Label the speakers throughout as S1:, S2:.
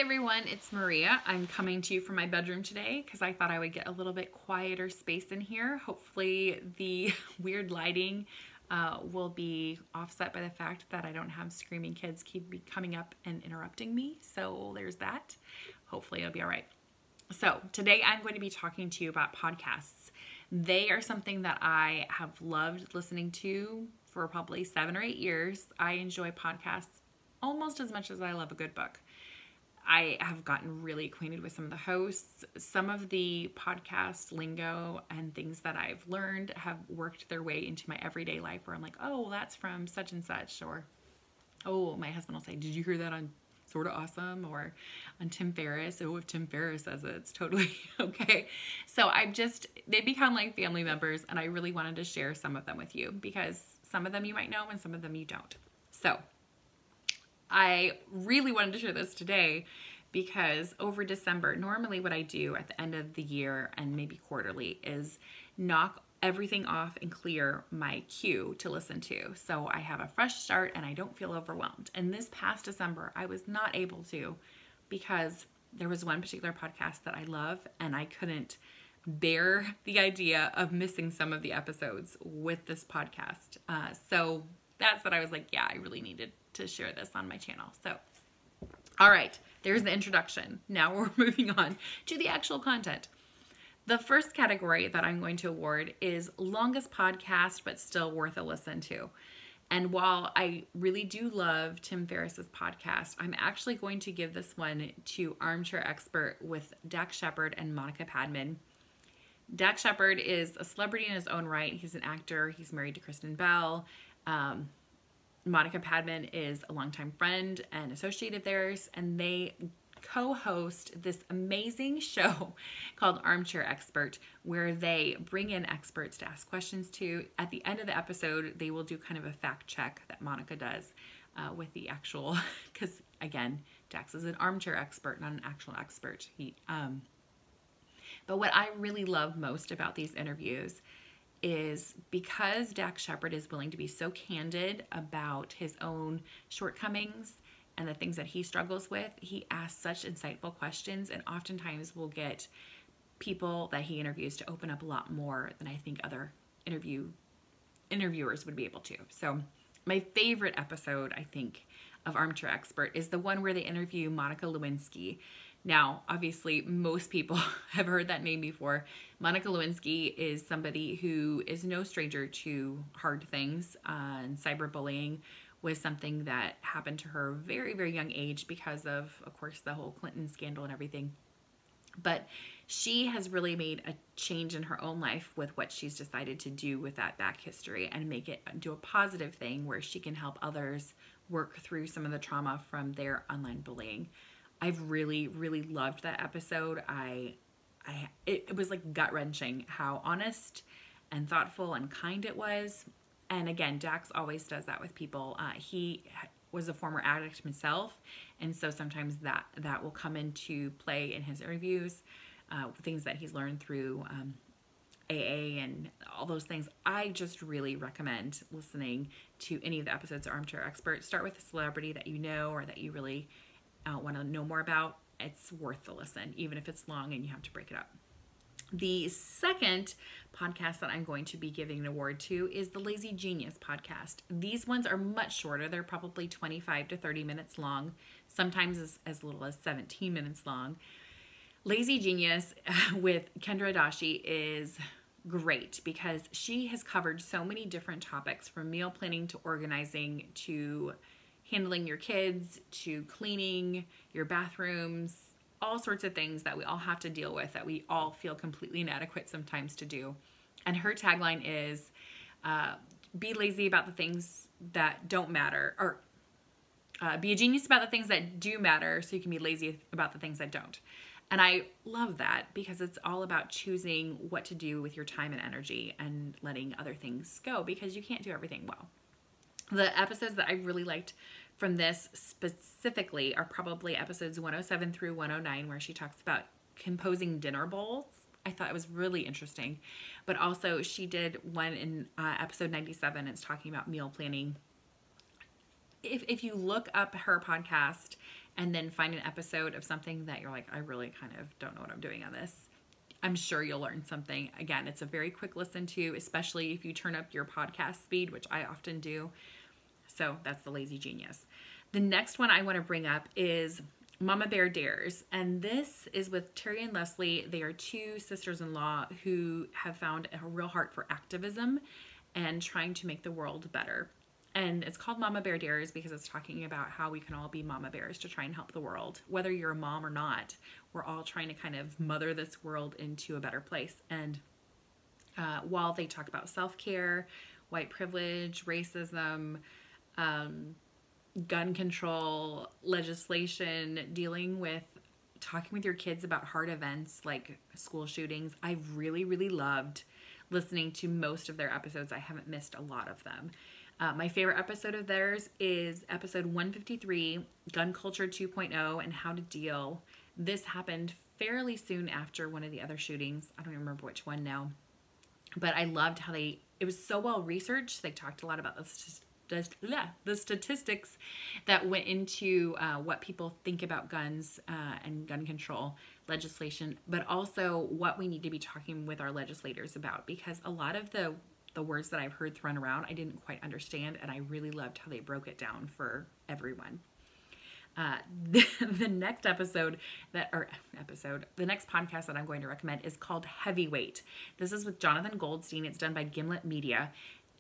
S1: everyone, it's Maria. I'm coming to you from my bedroom today because I thought I would get a little bit quieter space in here. Hopefully the weird lighting will be offset by the fact that I don't have screaming kids keep coming up and interrupting me. So there's that. Hopefully it'll be all right. So today I'm going to be talking to you about podcasts. They are something that I have loved listening to for probably 7 or 8 years. I enjoy podcasts almost as much as I love a good book. I have gotten really acquainted with some of the hosts. Some of the podcast lingo and things that I've learned have worked their way into my everyday life where I'm like, oh, well, that's from such and such. Or, oh, my husband will say, did you hear that on Sort of Awesome? Or on Tim Ferriss? Oh, if Tim Ferriss says it, it's totally okay. So they become like family members, and I really wanted to share some of them with you because some of them you might know and some of them you don't. So I really wanted to share this today because over December, normally what I do at the end of the year and maybe quarterly is knock everything off and clear my queue to listen to. So I have a fresh start and I don't feel overwhelmed. And this past December, I was not able to because there was one particular podcast that I love and I couldn't bear the idea of missing some of the episodes with this podcast. So that's what I was like, yeah, I really needed to share this on my channel. So, all right, there's the introduction. Now we're moving on to the actual content. The first category that I'm going to award is longest podcast, but still worth a listen to. And while I really do love Tim Ferriss's podcast, I'm actually going to give this one to Armchair Expert with Dax Shepard and Monica Padman. Dax Shepard is a celebrity in his own right. He's an actor. He's married to Kristen Bell. Monica Padman is a longtime friend and associate of theirs, and they co-host this amazing show called Armchair Expert, where they bring in experts to ask questions to. At the end of the episode, they will do kind of a fact check that Monica does with the actual, because again, Dax is an armchair expert, not an actual expert. But what I really love most about these interviews is because Dax Shepard is willing to be so candid about his own shortcomings and the things that he struggles with, he asks such insightful questions, and oftentimes will get people that he interviews to open up a lot more than I think other interviewers would be able to. So my favorite episode, I think, of Armchair Expert is the one where they interview Monica Lewinsky. Now, obviously, most people have heard that name before. Monica Lewinsky is somebody who is no stranger to hard things, and cyberbullying was something that happened to her very, very young age because of course, the whole Clinton scandal and everything. But she has really made a change in her own life with what she's decided to do with that back history and make it do a positive thing where she can help others work through some of the trauma from their online bullying. I've really, really loved that episode. It was like gut-wrenching how honest and thoughtful and kind it was. And again, Dax always does that with people. He was a former addict himself, and so sometimes that will come into play in his interviews, things that he's learned through AA and all those things. I just really recommend listening to any of the episodes of Armchair Expert. Start with a celebrity that you know or that you really want to know more about. It's worth the listen, even if it's long and you have to break it up. The second podcast that I'm going to be giving an award to is the Lazy Genius podcast. These ones are much shorter. They're probably 25 to 30 minutes long, sometimes as little as 17 minutes long. Lazy Genius with Kendra Adachi is great because she has covered so many different topics, from meal planning to organizing to handling your kids to cleaning your bathrooms, all sorts of things that we all have to deal with that we all feel completely inadequate sometimes to do. And her tagline is, be lazy about the things that don't matter, or be a genius about the things that do matter so you can be lazy about the things that don't. And I love that because it's all about choosing what to do with your time and energy and letting other things go because you can't do everything well. The episodes that I really liked from this specifically are probably episodes 107 through 109, where she talks about composing dinner bowls. I thought it was really interesting. But also she did one in episode 97. It's talking about meal planning. If you look up her podcast and then find an episode of something that you're like, I really kind of don't know what I'm doing on this. I'm sure you'll learn something. Again, it's a very quick listen to, especially if you turn up your podcast speed, which I often do. So that's The Lazy Genius. The next one I want to bring up is Mama Bear Dares. And this is with Terry and Leslie. They are two sisters-in-law who have found a real heart for activism and trying to make the world better. And it's called Mama Bear Dares because it's talking about how we can all be mama bears to try and help the world. Whether you're a mom or not, we're all trying to kind of mother this world into a better place. And while they talk about self-care, white privilege, racism, gun control, legislation, dealing with talking with your kids about hard events like school shootings, I've really, really loved listening to most of their episodes. I haven't missed a lot of them. My favorite episode of theirs is episode 153, Gun Culture 2.0 and How to Deal. This happened fairly soon after one of the other shootings. I don't even remember which one now. But I loved how it was so well researched. They talked a lot about the statistics that went into what people think about guns and gun control legislation, but also what we need to be talking with our legislators about, because a lot of the words that I've heard thrown around, I didn't quite understand, and I really loved how they broke it down for everyone. The next the next podcast that I'm going to recommend is called Heavyweight. This is with Jonathan Goldstein. It's done by Gimlet Media,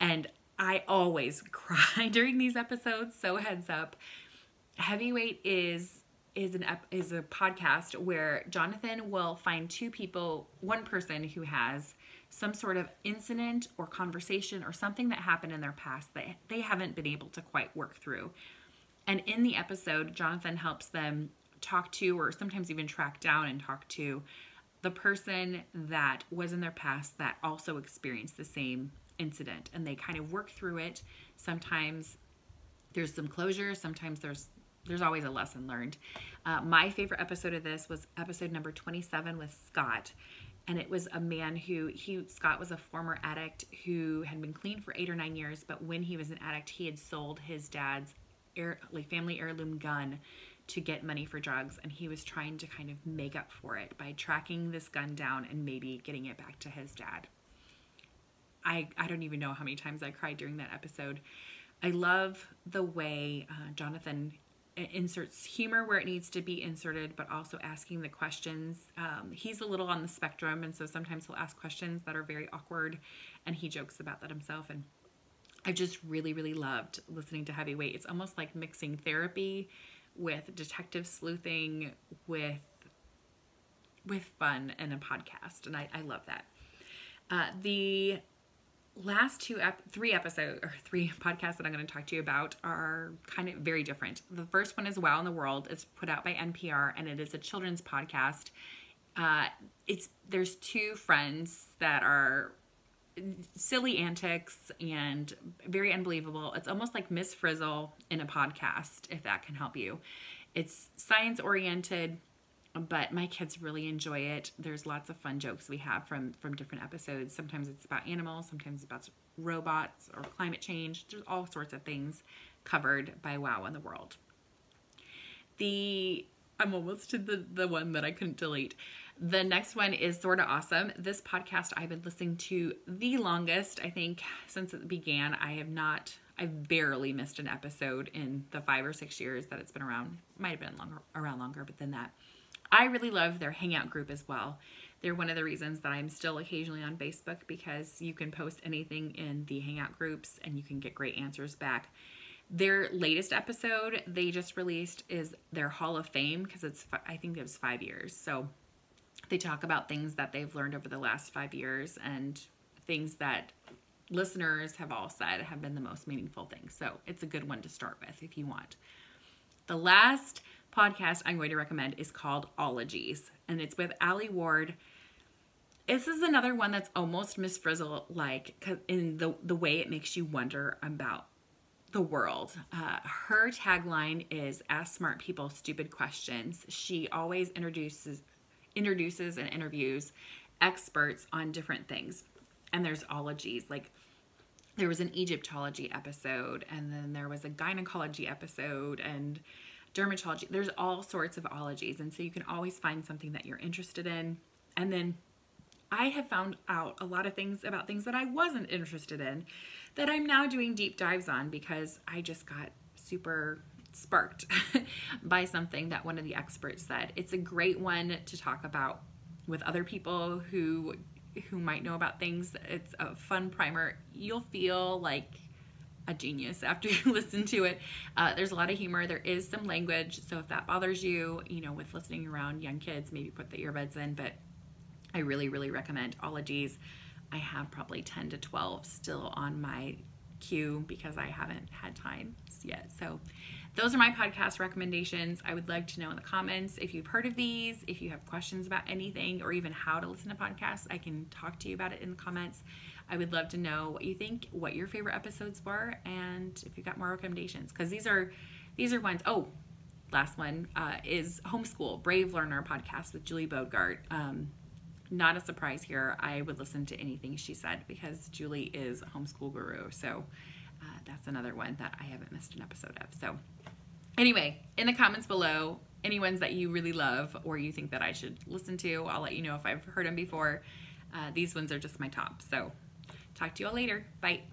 S1: and I always cry during these episodes, so heads up. Heavyweight is a podcast where Jonathan will find one person who has some sort of incident or conversation or something that happened in their past that they haven't been able to quite work through. And in the episode, Jonathan helps them talk to, or sometimes even track down and talk to, the person that was in their past that also experienced the same incident. And they kind of work through it. Sometimes there's some closure. Sometimes there's always a lesson learned. My favorite episode of this was episode number 27 with Scott. And it was a man Scott was a former addict who had been clean for 8 or 9 years. But when he was an addict, he had sold his dad's family heirloom gun to get money for drugs. And he was trying to kind of make up for it by tracking this gun down and maybe getting it back to his dad. I don't even know how many times I cried during that episode. I love the way Jonathan inserts humor where it needs to be inserted, but also asking the questions. He's a little on the spectrum, and so sometimes he'll ask questions that are very awkward, and he jokes about that himself. And I just really, really loved listening to Heavyweight. It's almost like mixing therapy with detective sleuthing with fun and a podcast, and I love that. The last three podcasts that I'm going to talk to you about are kind of very different. The first one is Wow in the World. It's put out by NPR, and it is a children's podcast. There's two friends that are silly antics and very unbelievable. It's almost like Miss Frizzle in a podcast, if that can help you. It's science oriented, but my kids really enjoy it. There's lots of fun jokes we have from different episodes. Sometimes it's about animals, sometimes about robots or climate change. There's all sorts of things covered by Wow in the World. I'm almost to the one that I couldn't delete. The next one is Sorta Awesome. This podcast I've been listening to the longest, I think, since it began. I've barely missed an episode in the 5 or 6 years that it's been around. Might have been around longer, but than that. I really love their Hangout group as well. They're one of the reasons that I'm still occasionally on Facebook, because you can post anything in the Hangout groups and you can get great answers back. Their latest episode they just released is their Hall of Fame, because I think it was 5 years. So they talk about things that they've learned over the last 5 years and things that listeners have all said have been the most meaningful things. So it's a good one to start with if you want. The last podcast I'm going to recommend is called Ologies, and it's with Allie Ward. This is another one that's almost Miss Frizzle-like in the way it makes you wonder about the world. Her tagline is "Ask smart people stupid questions." She always introduces and interviews experts on different things. And there's ologies, like there was an Egyptology episode, and then there was a gynecology episode, and dermatology. There's all sorts of ologies. And so you can always find something that you're interested in. And then I have found out a lot of things about things that I wasn't interested in that I'm now doing deep dives on because I just got super sparked by something that one of the experts said. It's a great one to talk about with other people who might know about things. It's a fun primer. You'll feel like a genius after you listen to it. There's a lot of humor. There is some language. So if that bothers you, you know, with listening around young kids, maybe put the earbuds in. But I really, really recommend ologies. I have probably 10 to 12 still on my queue because I haven't had time yet. So those are my podcast recommendations. I would like to know in the comments if you've heard of these, if you have questions about anything, or even how to listen to podcasts. I can talk to you about it in the comments. I would love to know what you think, what your favorite episodes were, and if you've got more recommendations, because these are ones. Oh, last one is Homeschool Brave Learner podcast with Julie Bodegard. Not a surprise here. I would listen to anything she said because Julie is a homeschool guru. So that's another one that I haven't missed an episode of. So anyway, in the comments below, any ones that you really love or you think that I should listen to, I'll let you know if I've heard them before. These ones are just my top. So talk to you all later. Bye.